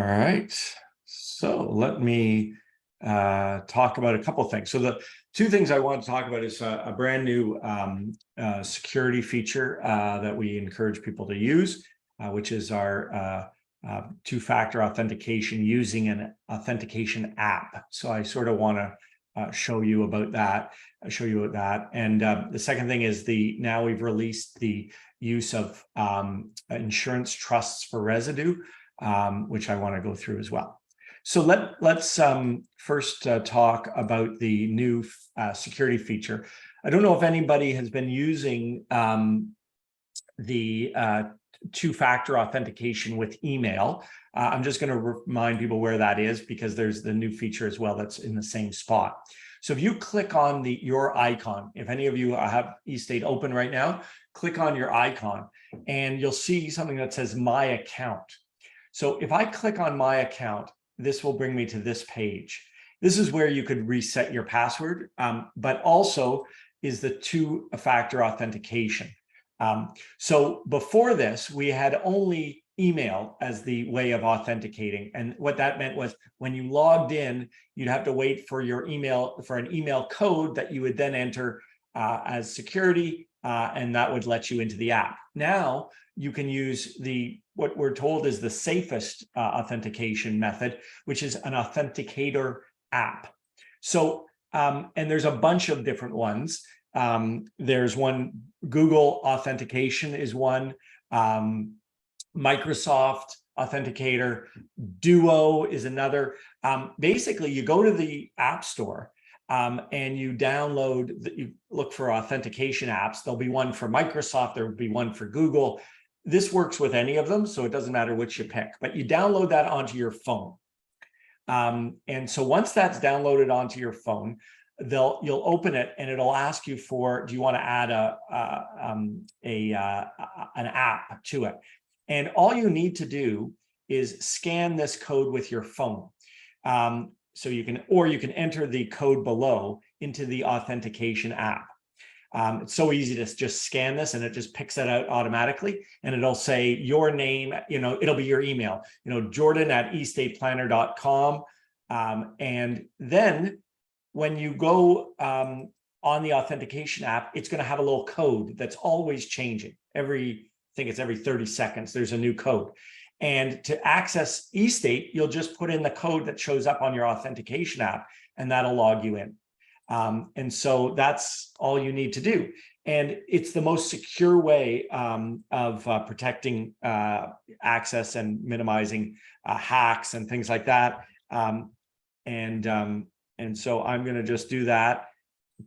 right, so let me talk about a couple of things. So the two things I want to talk about is a brand new security feature that we encourage people to use, which is our two-factor authentication using an authentication app. So I sort of want to show you about that. And the second thing is now we've released the use of insurance trusts for Residue, which I want to go through as well. So let's first talk about the new security feature. I don't know if anybody has been using the two-factor authentication with email. I'm just going to remind people where that is because there's the new feature as well that's in the same spot. So if you click on your icon, if any of you have eState open right now, click on your icon and you'll see something that says My Account. So if I click on My Account, this will bring me to this page. This is where you could reset your password, but also is the two-factor authentication. So before this, we had only email as the way of authenticating. And what that meant was when you logged in, you'd have to wait for your email, for an email code that you would then enter as security, and that would let you into the app. Now you can use what we're told is the safest authentication method, which is an authenticator app. So, and there's a bunch of different ones. There's one, Google Authentication is one, Microsoft Authenticator, Duo is another. Basically, you go to the App Store and you you look for authentication apps. There'll be one for Microsoft, there will be one for Google. This works with any of them, so it doesn't matter which you pick, but you download that onto your phone. And so once that's downloaded onto your phone, you'll open it and it'll ask you for, do you want to add an app to it? And all you need to do is scan this code with your phone. So you can enter the code below into the authentication app. It's so easy to just scan this and it just picks it out automatically, and it'll say your name, it'll be your email, jordan@estateplanner.com. And then when you go on the authentication app, it's going to have a little code that's always changing. I think it's every 30 seconds, there's a new code. And to access eState, you'll just put in the code that shows up on your authentication app, and that'll log you in. And so that's all you need to do. And it's the most secure way of protecting access and minimizing hacks and things like that. And so I'm going to just do that,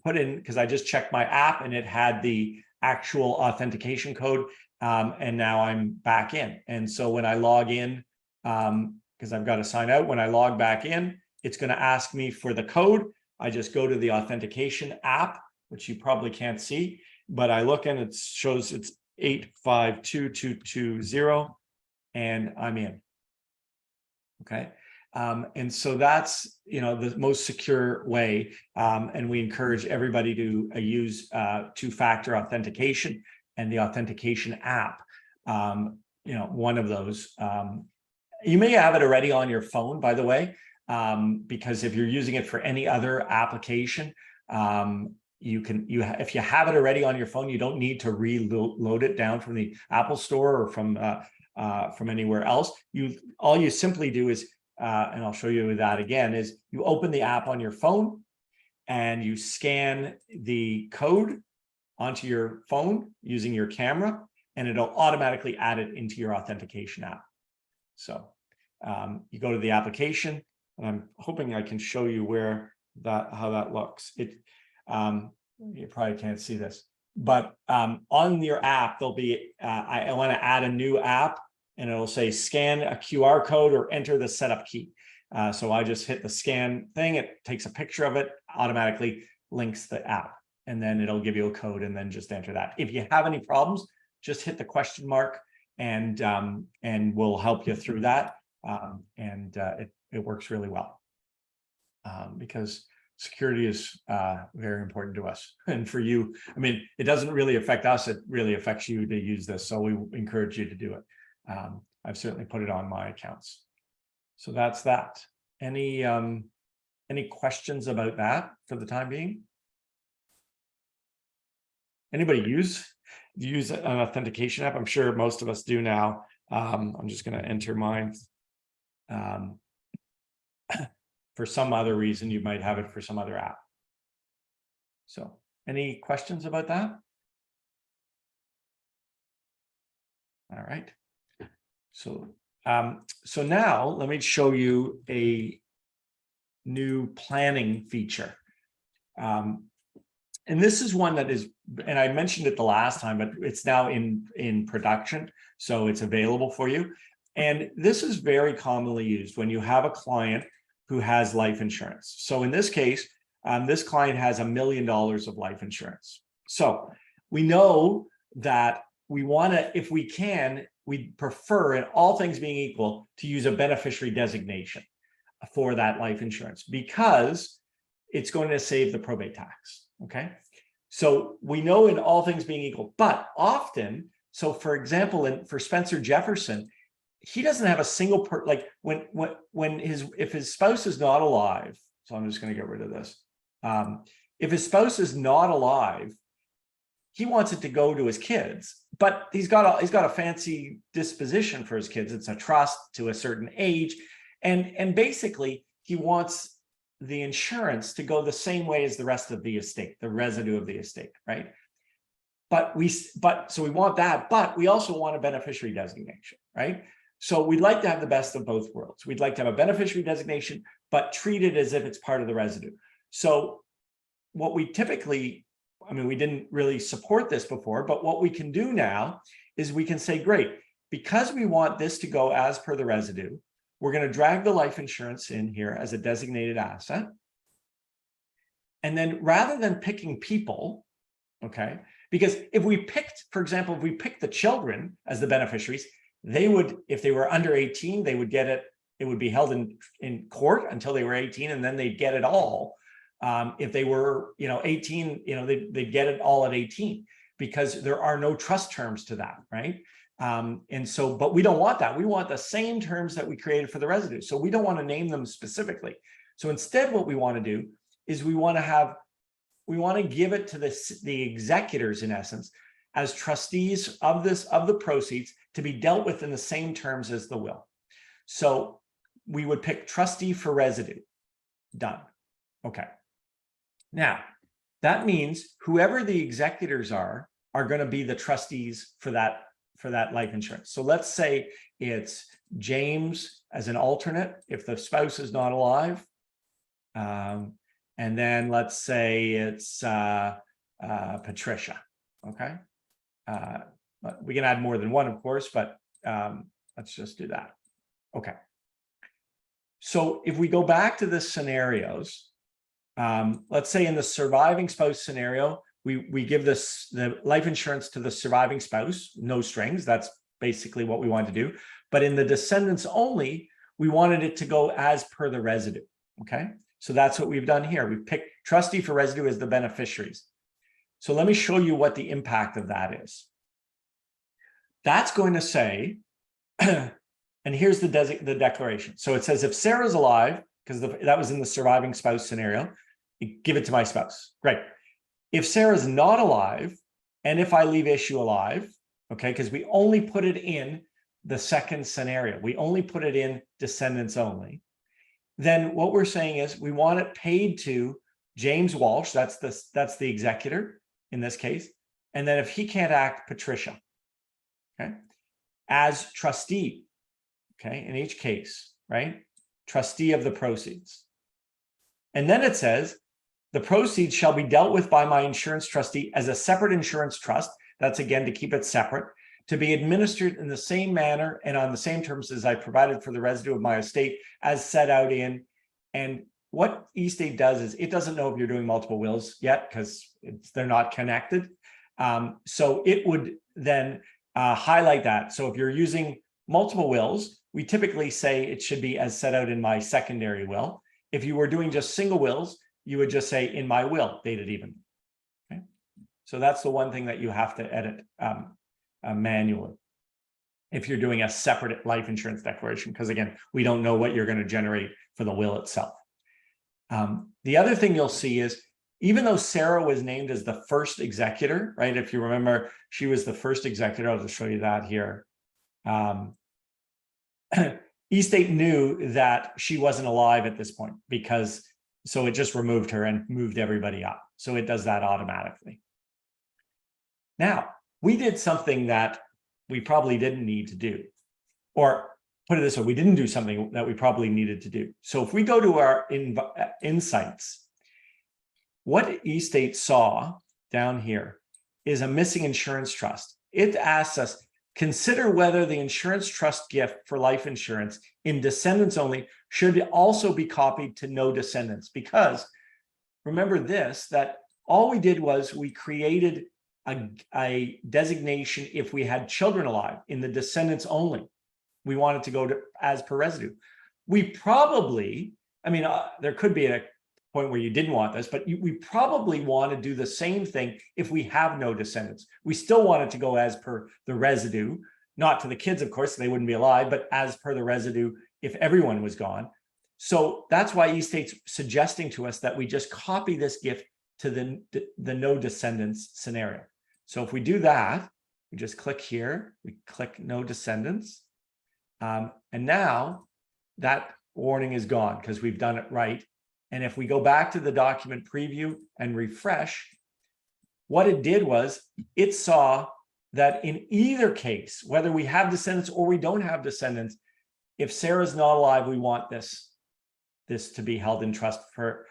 because I just checked my app and it had the actual authentication code. And now I'm back in. And so when I log in, because I've got to sign out, when I log back in, it's going to ask me for the code. I just go to the authentication app, which you probably can't see, but I look and it shows it's 852220, and I'm in. Okay. And so that's, the most secure way. And we encourage everybody to use two-factor authentication and the authentication app. One of those. You may have it already on your phone, by the way, because if you're using it for any other application, if you have it already on your phone, you don't need to reload it down from the Apple Store or from anywhere else. All you simply do is, and I'll show you that again, is you open the app on your phone and you scan the code onto your phone using your camera, and it'll automatically add it into your authentication app. So you go to the application, and I'm hoping I can show you how that looks. You probably can't see this, but on your app, there'll be, I want to add a new app, and it'll say scan a QR code or enter the setup key. So I just hit the scan thing, it takes a picture of it, automatically links the app, and then it'll give you a code, and then just enter that. If you have any problems, just hit the question mark, and we'll help you through that. It works really well, because security is very important to us. And for you, it doesn't really affect us, it really affects you to use this. So we encourage you to do it. I've certainly put it on my accounts. So that's that. Any questions about that for the time being? Anybody use an authentication app? I'm sure most of us do now. I'm just going to enter mine. For some other reason, you might have it for some other app. So any questions about that? All right. So now let me show you a new planning feature. And this is one that is, and I mentioned it the last time, but it's now in production, so it's available for you. And this is very commonly used when you have a client who has life insurance. So in this case, this client has $1 million of life insurance. So we know that we want to, if we can, we'd prefer, in all things being equal, to use a beneficiary designation for that life insurance because it's going to save the probate tax. Okay, so we know in all things being equal, but often, so for example, for Spencer Jefferson, he doesn't have a single like if his spouse is not alive. So I'm just going to get rid of this. If his spouse is not alive, he wants it to go to his kids, but he's got a fancy disposition for his kids. It's a trust to a certain age, and basically he wants the insurance to go the same way as the rest of the estate, the residue of the estate, right? So we want that, but we also want a beneficiary designation, right? So we'd like to have the best of both worlds. We'd like to have a beneficiary designation, but treat it as if it's part of the residue. So what we typically, I mean, we didn't really support this before, but what we can do now is we can say, great, because we want this to go as per the residue, we're going to drag the life insurance in here as a designated asset. And then rather than picking people, okay, because if we picked, for example, if we picked the children as the beneficiaries, they would, if they were under 18, they would get it, it would be held in court until they were 18, and then they'd get it all. If they were, 18, they'd get it all at 18 because there are no trust terms to that, right? And so, but we don't want that. We want the same terms that we created for the residue. So we don't want to name them specifically. So instead, what we want to do is we want to give it to the executors, in essence, as trustees of the proceeds to be dealt with in the same terms as the will. So we would pick trustee for residue. Done. Okay. Now, that means whoever the executors are going to be the trustees for that life insurance. So let's say it's James as an alternate if the spouse is not alive. And then let's say it's Patricia. Okay. We can add more than one, of course, but let's just do that. Okay. So if we go back to the scenarios, let's say in the surviving spouse scenario, we give the life insurance to the surviving spouse, no strings. That's basically what we want to do. But in the descendants only, we wanted it to go as per the residue. Okay. So that's what we've done here. We've picked trustee for residue as the beneficiaries. So let me show you what the impact of that is. That's going to say, and here's the declaration. So it says if Sarah's alive, because that was in the surviving spouse scenario, give it to my spouse. Great. If Sarah's not alive, and if I leave issue alive, okay, because we only put it in the second scenario, we only put it in descendants only, then what we're saying is we want it paid to James Walsh, that's the executor in this case, and then if he can't act, Patricia, okay, as trustee, okay, in each case, right, trustee of the proceeds. And then it says, the proceeds shall be dealt with by my insurance trustee as a separate insurance trust. That's again to keep it separate, to be administered in the same manner and on the same terms as I provided for the residue of my estate as set out in. And what eState does is it doesn't know if you're doing multiple wills yet because they're not connected. So it would then highlight that. So if you're using multiple wills, we typically say it should be as set out in my secondary will. If you were doing just single wills, you would just say in my will, dated even. Okay. So that's the one thing that you have to edit manually. if you're doing a separate life insurance declaration, because again, we don't know what you're going to generate for the will itself. The other thing you'll see is, even though Sarah was named as the first executor, right? If you remember, she was the first executor. I'll just show you that here. eState knew that she wasn't alive at this point, so it just removed her and moved everybody up. So it does that automatically. Now, we did something that we probably didn't need to do, or put it this way, we didn't do something that we probably needed to do. So if we go to our insights, what eState saw down here is a missing insurance trust. It asks us, consider whether the insurance trust gift for life insurance in descendants only should also be copied to no descendants. Because remember this, that all we did was we created a designation if we had children alive in the descendants only. We wanted to go to as per residue. We probably, there could be a point where you didn't want this, but we probably want to do the same thing if we have no descendants. We still want it to go as per the residue, not to the kids, of course, they wouldn't be alive, but as per the residue if everyone was gone. So that's why eState's suggesting to us that we just copy this gift to the no descendants scenario. So if we do that, we just click here, we click no descendants. And now that warning is gone because we've done it right. And if we go back to the document preview and refresh, what it did was it saw that in either case, whether we have descendants or we don't have descendants, if Sarah's not alive, we want this to be held in trust for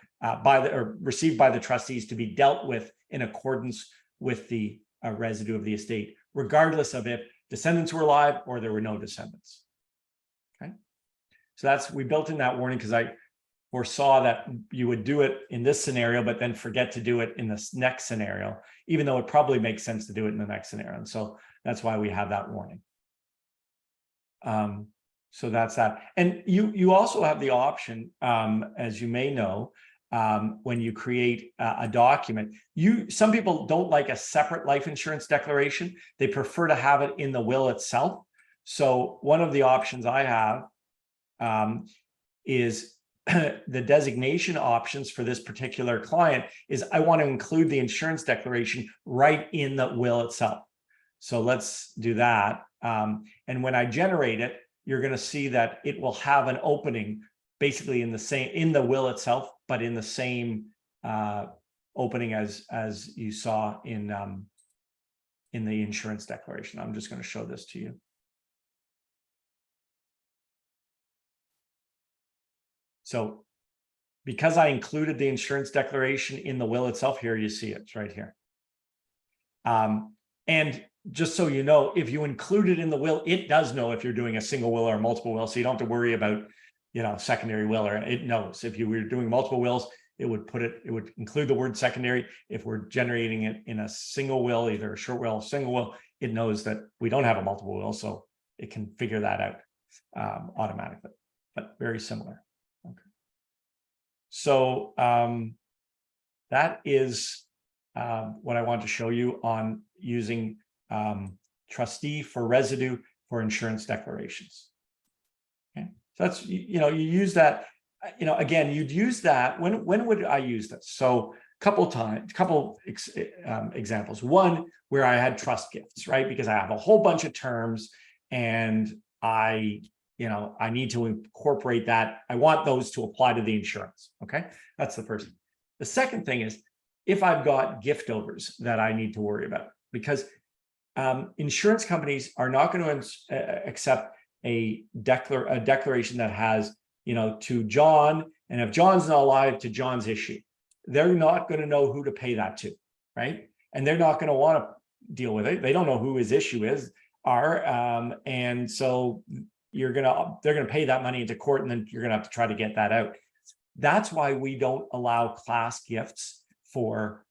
received by the trustees to be dealt with in accordance with the residue of the estate, regardless of if descendants were alive or there were no descendants. Okay, so we built in that warning because I foresaw that you would do it in this scenario, but then forget to do it in this next scenario, even though it probably makes sense to do it in the next scenario. And so that's why we have that warning. So that's that. And you also have the option, as you may know, when you create a document, some people don't like a separate life insurance declaration. They prefer to have it in the will itself. So one of the options I have is the designation options for this particular client is I want to include the insurance declaration right in the will itself. So let's do that. And when I generate it, you're going to see that it will have an opening basically in the will itself, but in the same opening as you saw in the insurance declaration. I'm just going to show this to you. So because I included the insurance declaration in the will itself, here you see it, it's right here. And just so you know, if you include it in the will, it does know if you're doing a single will or multiple will. So you don't have to worry about, secondary will, or it knows. If you were doing multiple wills, it would include the word secondary. If we're generating it in a single will, either a short will or single will, it knows that we don't have a multiple will, so it can figure that out automatically, but very similar. Okay. So that is what I want to show you on using trustee for residue for insurance declarations. Okay, so that's, you use that, again, you'd use that. When would I use this? So couple examples. One, where I had trust gifts, right? Because I have a whole bunch of terms and I need to incorporate that. I want those to apply to the insurance. Okay, that's the first thing. The second thing is if I've got gift overs that I need to worry about, because insurance companies are not going to accept a declaration that has, to John, and if John's not alive, to John's issue. They're not going to know who to pay that to, right? And they're not going to want to deal with it. They don't know who his issue and so they're going to pay that money into court, and then you're going to have to try to get that out. That's why we don't allow class gifts for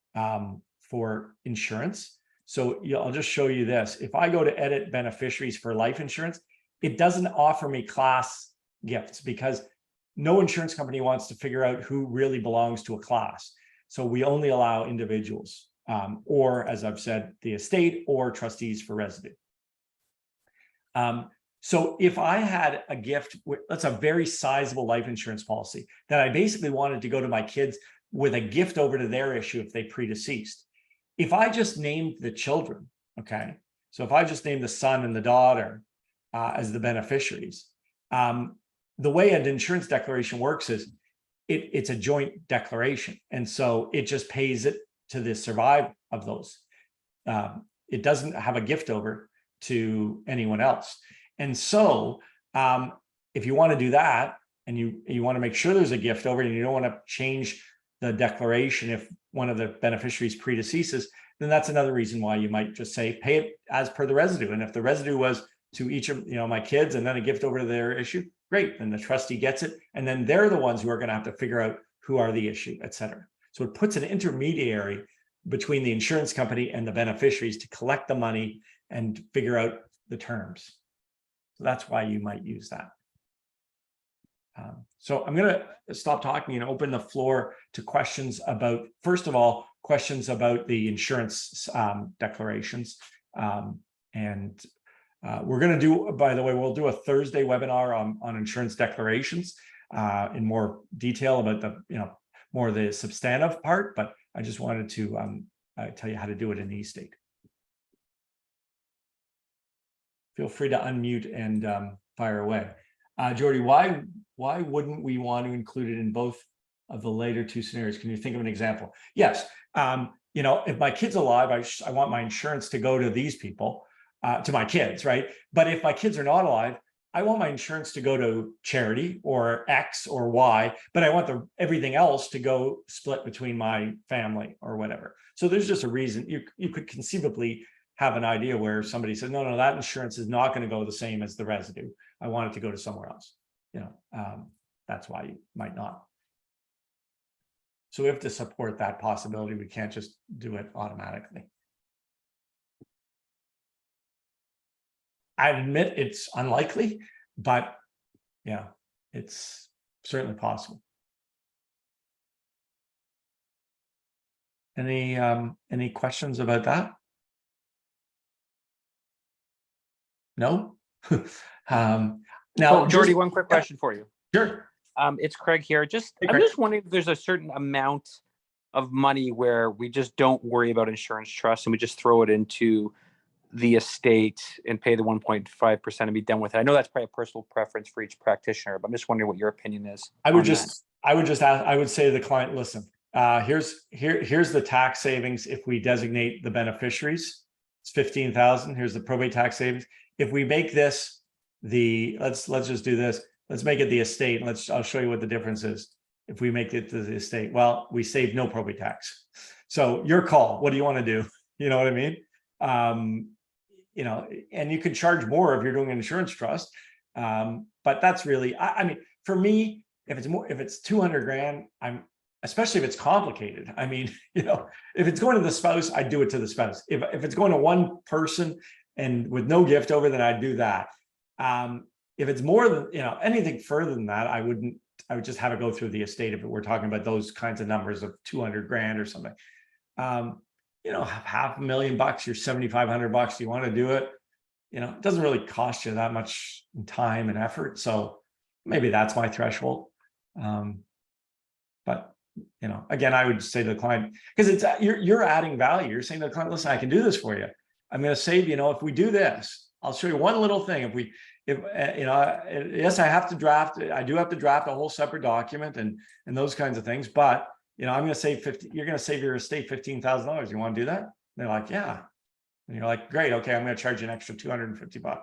insurance. So I'll just show you this. If I go to edit beneficiaries for life insurance, it doesn't offer me class gifts because no insurance company wants to figure out who really belongs to a class. So we only allow individuals, or as I've said, the estate or trustees for residue. So if I had a gift, that's a very sizable life insurance policy that I basically wanted to go to my kids with a gift over to their issue if they predeceased. If I just named the children, okay, so if I just named the son and the daughter as the beneficiaries, the way an insurance declaration works is it's a joint declaration. And so it just pays it to the survivor of those. It doesn't have a gift over to anyone else. And so if you want to do that and you want to make sure there's a gift over and you don't want to change the declaration if one of the beneficiaries predeceases, then that's another reason why you might just say pay it as per the residue. And if the residue was to each of my kids and then a gift over to their issue, great, then the trustee gets it, and then they're the ones who are going to have to figure out who are the issue, et cetera. So it puts an intermediary between the insurance company and the beneficiaries to collect the money and figure out the terms. So that's why you might use that. So I'm going to stop talking and open the floor to questions about, first of all, questions about the insurance declarations. We're going to do, by the way, we'll do a Thursday webinar on insurance declarations in more detail about the, more of the substantive part, but I just wanted to tell you how to do it in eState. Feel free to unmute and fire away. Jordy, why wouldn't we want to include it in both of the later two scenarios? Can you think of an example? Yes. If my kid's alive, I want my insurance to go to these people, to my kids, right? But if my kids are not alive, I want my insurance to go to charity or X or Y, but I want everything else to go split between my family or whatever. So there's just a reason you could conceivably have an idea where somebody says, no, that insurance is not going to go the same as the residue. I want it to go to somewhere else. That's why you might not. So we have to support that possibility. We can't just do it automatically. I admit it's unlikely, but yeah, it's certainly possible. Any questions about that? No? Now, Jordy, one quick question for you. Sure. It's Craig here. Hey, I'm Craig. just wondering if there's a certain amount of money where we just don't worry about insurance trusts and we just throw it into the estate and pay the 1.5% and be done with it. I know that's probably a personal preference for each practitioner, but I'm just wondering what your opinion is. I would say to the client, listen, here's the tax savings if we designate the beneficiaries. It's 15,000. Here's the probate tax savings. If we make this let's just do this. Let's make it the estate. I'll show you what the difference is. If we make it to the estate, well, we save no probate tax. So your call. What do you want to do? You know what I mean? And you can charge more if you're doing an insurance trust. But that's really, I mean, for me, if it's 200 grand, especially if it's complicated. I mean, if it's going to the spouse, I do it to the spouse. If it's going to one person and with no gift over, then I'd do that. If it's more than, anything further than that, I would just have it go through the estate if we're talking about those kinds of numbers of 200 grand or something. $500,000, you're $7,500, you want to do it, it doesn't really cost you that much time and effort. So maybe that's my threshold. But again, I would say to the client, because you're adding value. You're saying to the client, listen, I can do this for you. I'm going to save, if we do this, I'll show you one little thing. Yes, I do have to draft a whole separate document and those kinds of things, but I'm going to save you're going to save your estate $15,000. You want to do that? They're like, yeah. And you're like, great. Okay. I'm going to charge you an extra $250.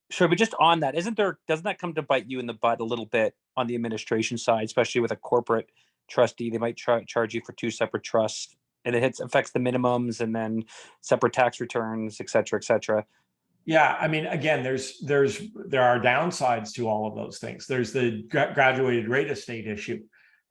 Sure. But just on that, doesn't that come to bite you in the butt a little bit on the administration side, especially with a corporate trustee? They might charge you for two separate trusts and it affects the minimums and then separate tax returns, et cetera, et cetera. Yeah, I mean, again, there are downsides to all of those things. There's the graduated rate estate issue,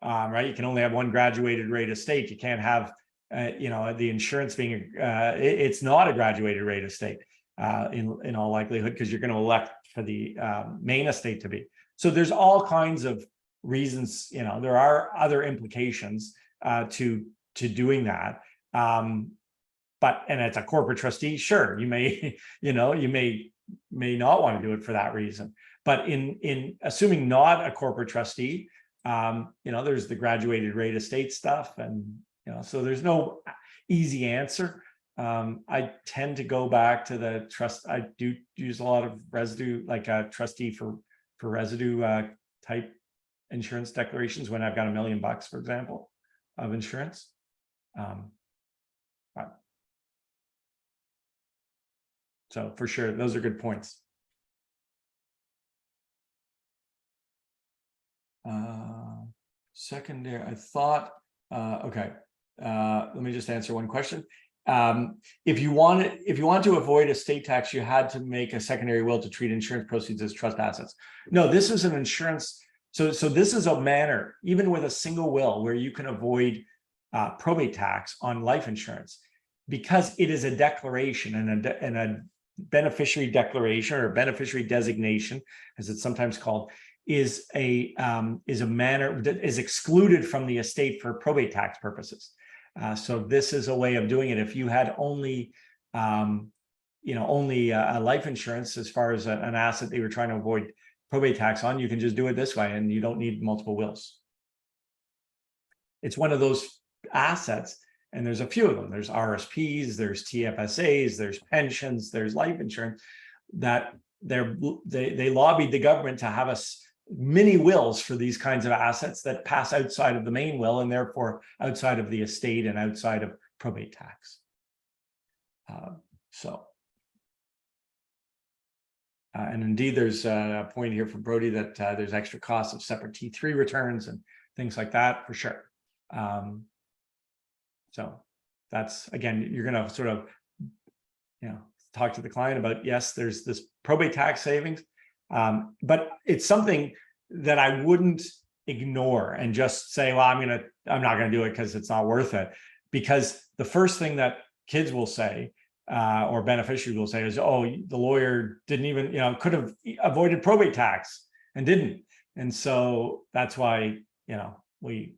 right? You can only have one graduated rate estate. You can't have, the insurance being, it's not a graduated rate estate in all likelihood, because you're going to elect for the main estate to be. So there's all kinds of reasons, there are other implications to doing that. and it's a corporate trustee, sure, you may, you may not want to do it for that reason. But in assuming not a corporate trustee, there's the graduated rate estate stuff, and so there's no easy answer. I tend to go back to the trust. I do use a lot of residue, like a trustee for residue type insurance declarations when I've got $1 million, for example, of insurance. So for sure, those are good points. Secondary, I thought, okay. Let me just answer one question. If you want to avoid estate tax, you had to make a secondary will to treat insurance proceeds as trust assets. No, this is an insurance. So this is a manner, even with a single will, where you can avoid probate tax on life insurance, because it is a declaration and a beneficiary declaration, or beneficiary designation, as it's sometimes called, is a manner that is excluded from the estate for probate tax purposes. So this is a way of doing it. If you had only a life insurance as far as an asset that you were trying to avoid probate tax on, you can just do it this way, and you don't need multiple wills. It's one of those assets, and there's a few of them. There's RSPs, there's TFSAs, there's pensions, there's life insurance, that they lobbied the government to have us mini wills for these kinds of assets that pass outside of the main will, and therefore outside of the estate and outside of probate tax. And indeed, there's a point here from Brody that there's extra costs of separate T3 returns and things like that, for sure. So that's, again, you're going to sort of, talk to the client about, yes, there's this probate tax savings, but it's something that I wouldn't ignore and just say, well, I'm not going to do it because it's not worth it. Because the first thing that kids will say, or beneficiaries will say, is, oh, the lawyer didn't even, could have avoided probate tax and didn't. And so that's why, we,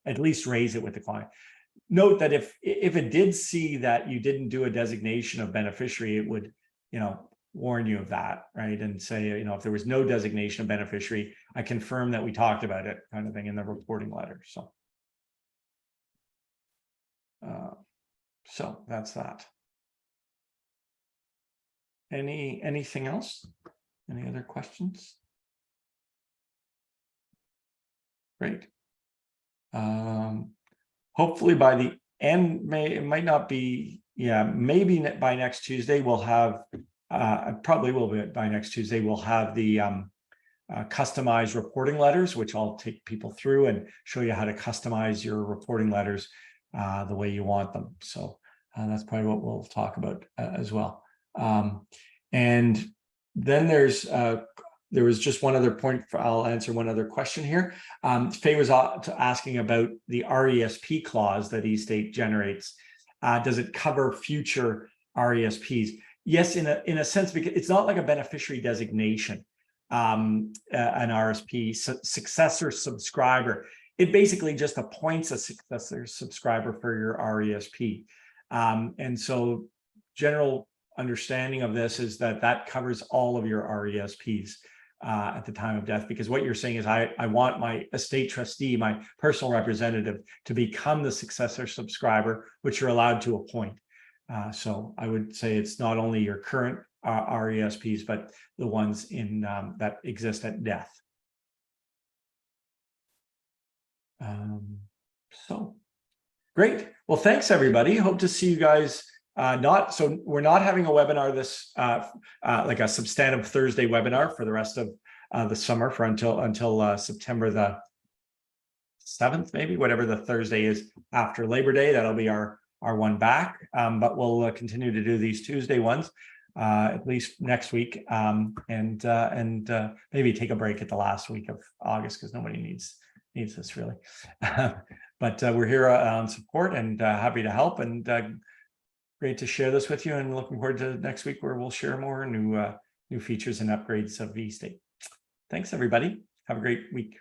at least raise it with the client. Note that if it did see that you didn't do a designation of beneficiary, it would, warn you of that, right? And say, if there was no designation of beneficiary, I confirm that we talked about it, kind of thing, in the reporting letter. So that's that. Anything else? Any other questions? Great. Hopefully by the end, it might not be, maybe by next Tuesday, we'll have, probably will be by next Tuesday, we'll have the customized reporting letters, which I'll take people through and show you how to customize your reporting letters the way you want them. So that's probably what we'll talk about as well. And then there was just one other point. I'll answer one other question here. Faye was asking about the RESP clause that eState generates. Does it cover future RESPs? Yes, in a sense, because it's not like a beneficiary designation, an RSP, successor subscriber. It basically just appoints a successor subscriber for your RESP. And so general understanding of this is that covers all of your RESPs at the time of death, because what you're saying is I want my estate trustee, my personal representative, to become the successor subscriber, which you're allowed to appoint. So I would say it's not only your current RESPs, but the ones in that exist at death. So great. Well, thanks everybody. Hope to see you guys. So we're not having a webinar this like a substantive Thursday webinar for the rest of the summer, for until September the 7th, maybe, whatever the Thursday is after Labor Day. That'll be our one back, but we'll continue to do these Tuesday ones at least next week, and maybe take a break at the last week of August, because nobody needs this really. But we're here on support and happy to help, and great to share this with you, and looking forward to next week, where we'll share more new features and upgrades of eState. Thanks everybody. Have a great week.